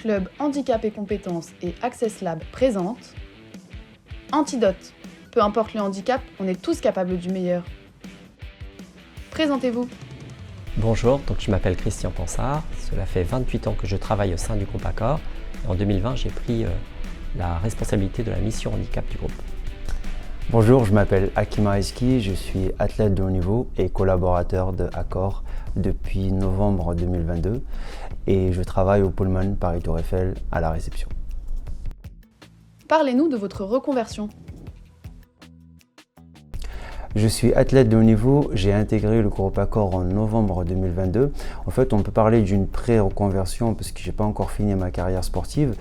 Club Handicap et Compétences et Access Lab présente Antidote. Peu importe le handicap, on est tous capables du meilleur. Présentez-vous. Bonjour, donc je m'appelle Christian Pansard. Cela fait 28 ans que je travaille au sein du groupe Accor. Et en 2020, j'ai pris la responsabilité de la mission handicap du groupe. Bonjour, je m'appelle Hakim Areski, je suis athlète de haut niveau et collaborateur de Accor depuis novembre 2022 et je travaille au Pullman Paris Tour Eiffel à la réception. Parlez-nous de votre reconversion. Je suis athlète de haut niveau, j'ai intégré le groupe Accor en novembre 2022. En fait, on peut parler d'une pré-reconversion parce que je n'ai pas encore fini ma carrière sportive.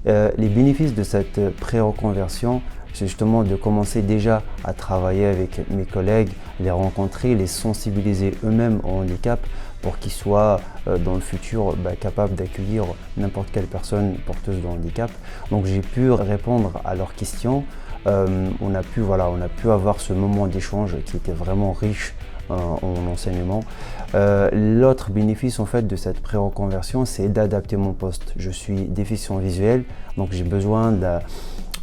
Les bénéfices de cette pré-reconversion, c'est justement de commencer déjà à travailler avec mes collègues, les rencontrer, les sensibiliser eux-mêmes au handicap pour qu'ils soient dans le futur capables d'accueillir n'importe quelle personne porteuse de handicap. Donc j'ai pu répondre à leurs questions. On a pu avoir ce moment d'échange qui était vraiment riche en enseignement. L'autre bénéfice en fait de cette pré-reconversion, c'est d'adapter mon poste. Je suis déficient visuel, donc j'ai besoin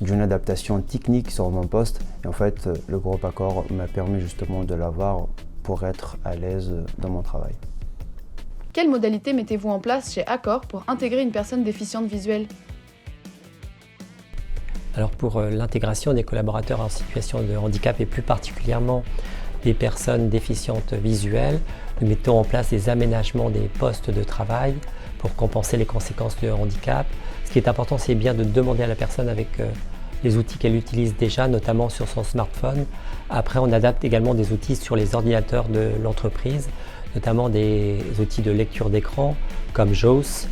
d'une adaptation technique sur mon poste. Et en fait, le groupe Accor m'a permis justement de l'avoir pour être à l'aise dans mon travail. Quelles modalités mettez-vous en place chez Accor pour intégrer une personne déficiente visuelle ? Alors pour l'intégration des collaborateurs en situation de handicap et plus particulièrement des personnes déficientes visuelles, nous mettons en place des aménagements des postes de travail pour compenser les conséquences du handicap. Ce qui est important, c'est bien de demander à la personne avec les outils qu'elle utilise déjà, notamment sur son smartphone. Après, on adapte également des outils sur les ordinateurs de l'entreprise, notamment des outils de lecture d'écran comme JAWS.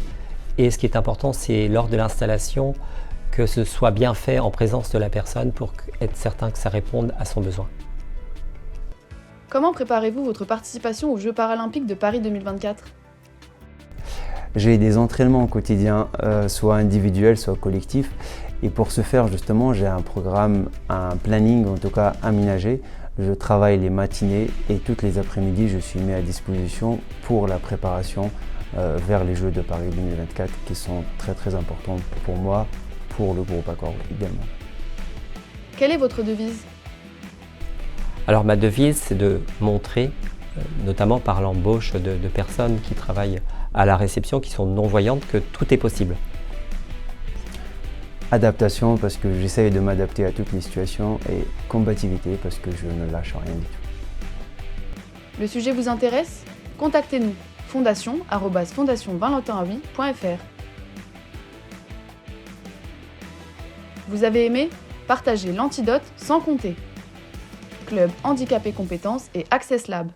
Et ce qui est important, c'est lors de l'installation, que ce soit bien fait en présence de la personne pour être certain que ça réponde à son besoin. Comment préparez-vous votre participation aux Jeux paralympiques de Paris 2024 ? J'ai des entraînements au quotidien, soit individuels, soit collectifs. Et pour ce faire, justement, j'ai un programme, un planning en tout cas aménagé. Je travaille les matinées et toutes les après-midi, je suis mis à disposition pour la préparation vers les Jeux de Paris 2024 qui sont très très importants pour moi, pour le groupe Accor également. Quelle est votre devise ? Alors ma devise, c'est de montrer, notamment par l'embauche de personnes qui travaillent à la réception, qui sont non-voyantes, que tout est possible. Adaptation, parce que j'essaye de m'adapter à toutes les situations, et combativité, parce que je ne lâche rien du tout. Le sujet vous intéresse ? Contactez-nous fondation@fondationvalentinhaoui.fr. Vous avez aimé ? Partagez l'antidote sans compter. Club Handicap et Compétences et Access Lab.